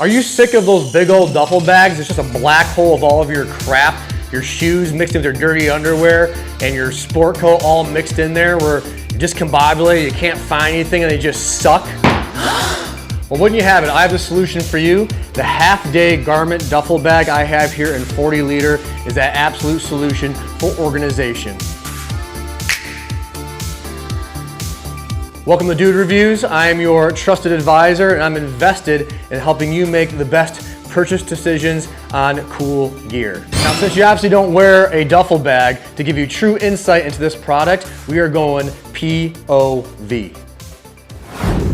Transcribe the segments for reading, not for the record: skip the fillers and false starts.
Are you sick of those big old duffel bags? It's just a black hole of all of your crap, your shoes mixed in with your dirty underwear, and your sport coat all mixed in there where you're discombobulated, you can't find anything, and they just suck? Well, wouldn't you have it, I have the solution for you. The half-day garment duffel bag I have here in 40 liter is that absolute solution for organization. Welcome to Dude Reviews. I am your trusted advisor, and I'm invested in helping you make the best purchase decisions on cool gear. Now, since you obviously don't wear a duffel bag, to give you true insight into this product, we are going POV.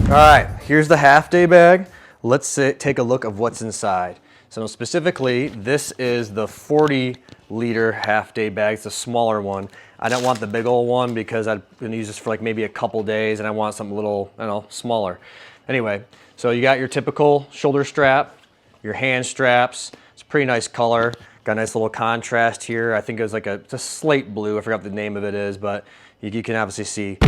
All right, here's the half-day bag. Let's take a look of what's inside. So specifically, this is the 40 liter half-day bag. It's a smaller one. I don't want the big old one because I'm gonna use this for like maybe a couple days, and I want something a little, I don't know, smaller. Anyway, so you got your typical shoulder strap, your hand straps. It's a pretty nice color. Got a nice little contrast here. I think it was like it's a slate blue. I forgot what the name of it is, but you can obviously see.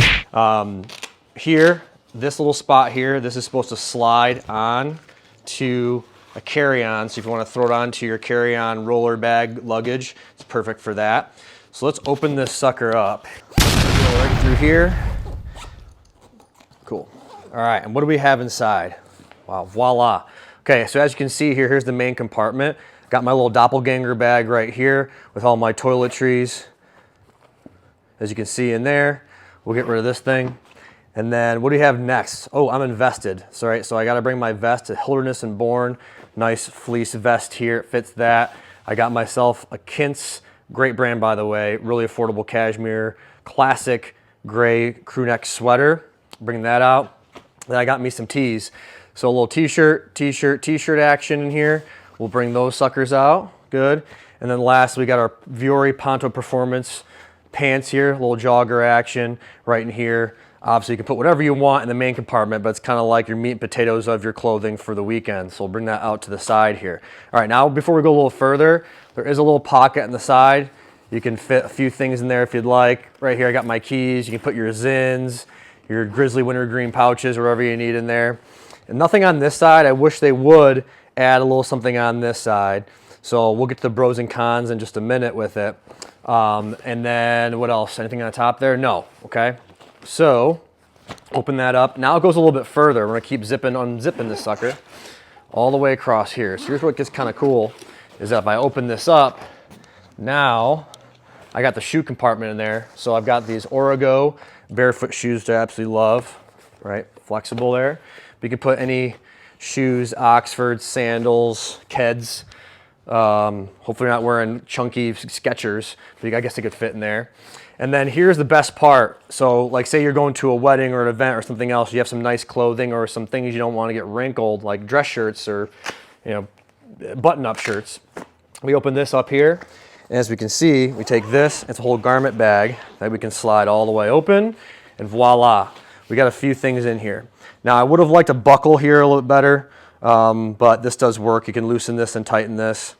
Here, this little spot here, this is supposed to slide on to a carry-on. So if you want to throw it onto your carry-on roller bag luggage, it's perfect for that. So let's open this sucker up. Go right through here. Cool. All right, and what do we have inside? Wow, voila. Okay, so as you can see here, here's the main compartment. Got my little doppelganger bag right here with all my toiletries. As you can see in there, we'll get rid of this thing. And then what do you have next? Oh, I'm invested. So, right, so I gotta bring my vest to Wilderness and Born. Nice fleece vest here, it fits that. I got myself a Kintz, great brand by the way, really affordable cashmere, classic gray crew neck sweater. Bring that out. Then I got me some tees. So a little t-shirt action in here. We'll bring those suckers out, good. And then last, we got our Vuori Ponto Performance pants here, a little jogger action right in here. Obviously, you can put whatever you want in the main compartment, but it's kind of like your meat and potatoes of your clothing for the weekend. So we'll bring that out to the side here. All right, now before we go a little further, there is a little pocket on the side. You can fit a few things in there if you'd like. Right here, I got my keys. You can put your Zins, your Grizzly Wintergreen pouches, whatever you need in there. And nothing on this side. I wish they would add a little something on this side. So we'll get to the pros and cons in just a minute with it. And then what else? Anything on the top there? No, okay. So, open that up. Now it goes a little bit further. We're gonna keep unzipping this sucker all the way across here. So here's what gets kind of cool, is that if I open this up, now I got the shoe compartment in there. So I've got these Origo barefoot shoes that I absolutely love, right? Flexible there. But you can put any shoes, Oxfords, sandals, Keds. Hopefully you're not wearing chunky Skechers, but I guess they could fit in there. And then here's the best part. So like say you're going to a wedding or an event or something else, you have some nice clothing or some things you don't want to get wrinkled, like dress shirts or button-up shirts. We open this up here, and as we can see, we take this, it's a whole garment bag that we can slide all the way open, and voila, we got a few things in here. Now I would have liked a buckle here a little bit better, but this does work. You can loosen this and tighten this.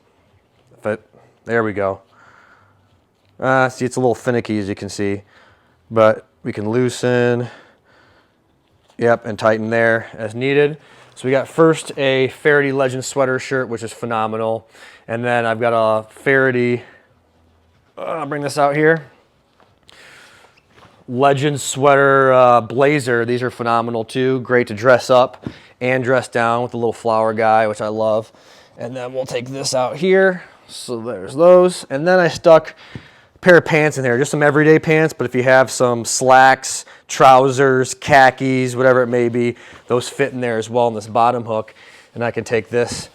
But there we go. See, it's a little finicky as you can see, but we can loosen, yep, and tighten there as needed. So we got first a Faraday Legend sweater shirt, which is phenomenal. And then I've got a Faraday, I'll bring this out here. Legend sweater blazer. These are phenomenal too. Great to dress up and dress down with the little flower guy, which I love. And then we'll take this out here. So there's those. And then I stuck pair of pants in there, just some everyday pants, but if you have some slacks, trousers, khakis, whatever it may be, those fit in there as well in this bottom hook. And I can take this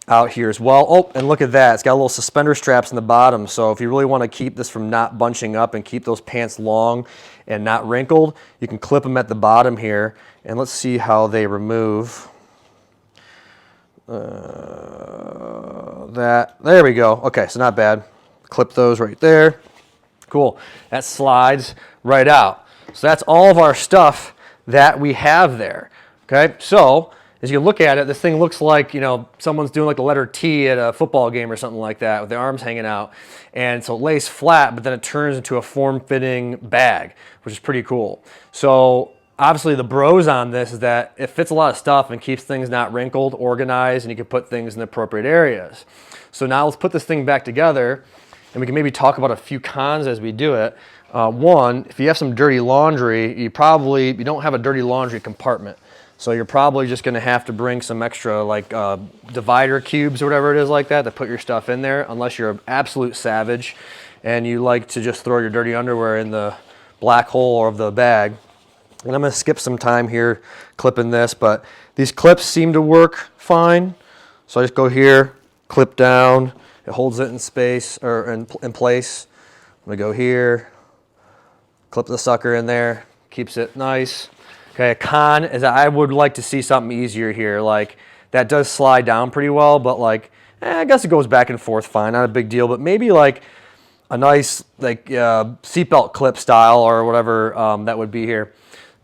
out here as well. Oh, and look at that. It's got little suspender straps in the bottom. So if you really want to keep this from not bunching up and keep those pants long and not wrinkled, you can clip them at the bottom here. And let's see how they remove that. There we go. Okay, so not bad. Clip those right there. Cool. That slides right out. So that's all of our stuff that we have there. Okay, so as you look at it, this thing looks like, someone's doing like the letter T at a football game or something like that with their arms hanging out. And so it lays flat, but then it turns into a form-fitting bag, which is pretty cool. So Obviously the pros on this is that it fits a lot of stuff and keeps things not wrinkled, organized, and you can put things in the appropriate areas. So now let's put this thing back together, and we can maybe talk about a few cons as we do it. One, if you have some dirty laundry, you don't have a dirty laundry compartment. So you're probably just gonna have to bring some extra like divider cubes or whatever it is like that to put your stuff in there, unless you're an absolute savage and you like to just throw your dirty underwear in the black hole of the bag. And I'm gonna skip some time here clipping this, but these clips seem to work fine. So I just go here, clip down, it holds it in space or in place. I'm gonna go here, clip the sucker in there, keeps it nice. Okay, a con is that I would like to see something easier here. Like that does slide down pretty well, but like, I guess it goes back and forth fine, not a big deal, but maybe like a nice like seatbelt clip style or whatever that would be here.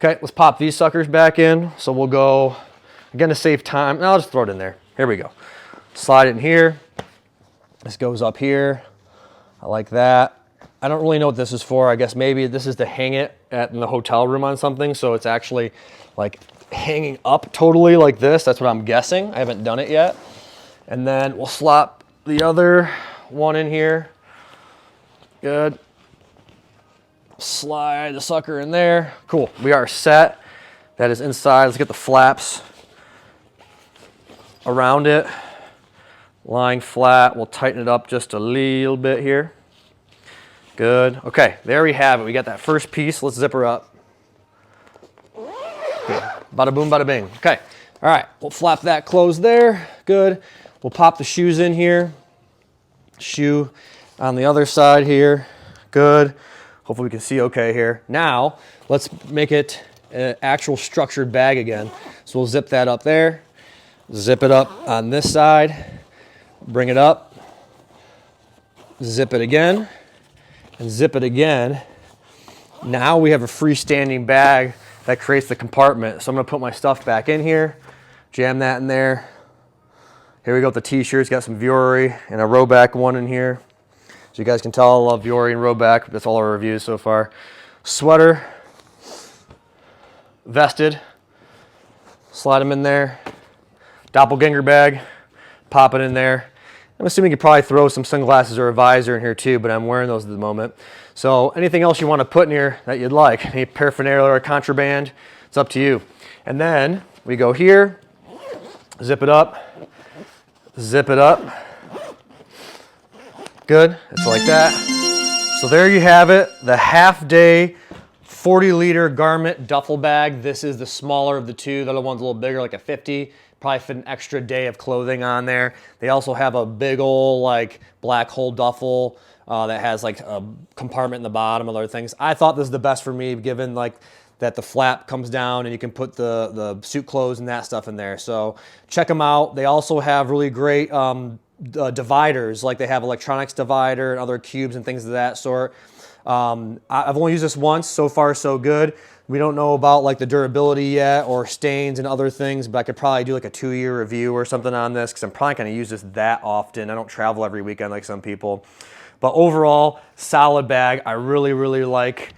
Okay, let's pop these suckers back in. So we'll go, again to save time, I'll just throw it in there. Here we go. Slide it in here. This goes up here. I like that. I don't really know what this is for. I guess maybe this is to hang it in the hotel room on something. So it's actually like hanging up totally like this. That's what I'm guessing. I haven't done it yet. And then we'll slop the other one in here. Good. Slide the sucker in there. Cool. We are set. That is inside. Let's get the flaps around it. Lying flat. We'll tighten it up just a little bit here. Good. Okay, there we have it. We got that first piece. Let's zip her up. Good. Bada boom, bada bing. Okay. All right, we'll flap that closed there. Good. We'll pop the shoes in here. Shoe on the other side here. Good. Hopefully we can see okay here. Now, let's make it an actual structured bag again. So we'll zip that up there. Zip it up on this side. Bring it up. Zip it again. And zip it again. Now we have a freestanding bag that creates the compartment. So I'm gonna put my stuff back in here, jam that in there. Here we go with the t-shirts, got some Vuori and a Roback one in here. So you guys can tell I love Vuori and Roback. That's all our reviews so far. Sweater, vested, slide them in there. Doppelganger bag, pop it in there. I'm assuming you could probably throw some sunglasses or a visor in here too, but I'm wearing those at the moment. So anything else you want to put in here that you'd like, any paraphernalia or contraband, it's up to you. And then we go here, zip it up, zip it up. Good, it's like that. So there you have it, the HalfDay 40-liter garment duffel bag. This is the smaller of the two. The other one's a little bigger, like a 50. Probably fit an extra day of clothing on there. They also have a big old like black hole duffel that has like a compartment in the bottom and other things. I thought this is the best for me, given like that the flap comes down and you can put the suit clothes and that stuff in there. So check them out. They also have really great dividers, like they have electronics divider and other cubes and things of that sort. I've only used this once. So far so good. We don't know about like the durability yet or stains and other things, but I could probably do like a 2-year review or something on this because I'm probably going to use this that often. I don't travel every weekend like some people. But overall, solid bag. I really, really like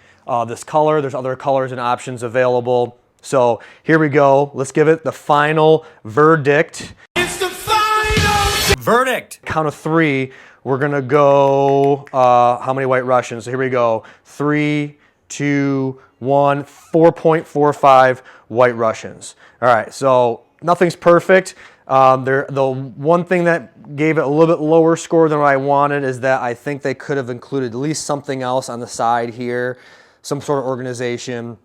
this color. There's other colors and options available. So here we go. Let's give it the final verdict. It's the final verdict. Count of 3. We're going to go, how many White Russians? So here we go. 3, 2, 1, 4.45 White Russians. All right, so nothing's perfect. The one thing that gave it a little bit lower score than what I wanted is that I think they could have included at least something else on the side here, some sort of organization,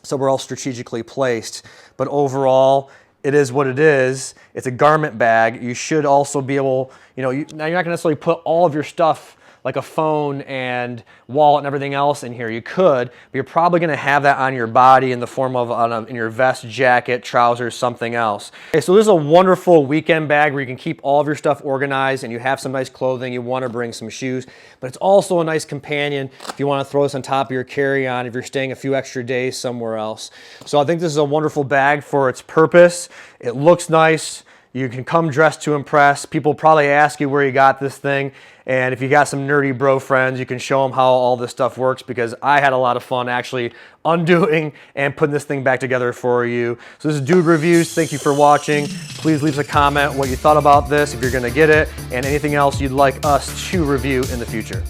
so we're all strategically placed. But overall, it is what it is. It's a garment bag. You should also be able, now you're not gonna necessarily put all of your stuff like a phone and wallet and everything else in here. You could, but you're probably gonna have that on your body in the form of in your vest, jacket, trousers, something else. Okay, so this is a wonderful weekend bag where you can keep all of your stuff organized and you have some nice clothing, you wanna bring some shoes, but it's also a nice companion if you wanna throw this on top of your carry-on if you're staying a few extra days somewhere else. So I think this is a wonderful bag for its purpose. It looks nice. You can come dressed to impress. People probably ask you where you got this thing. And if you got some nerdy bro friends, you can show them how all this stuff works, because I had a lot of fun actually undoing and putting this thing back together for you. So this is Dude Reviews. Thank you for watching. Please leave us a comment what you thought about this, if you're gonna get it, and anything else you'd like us to review in the future.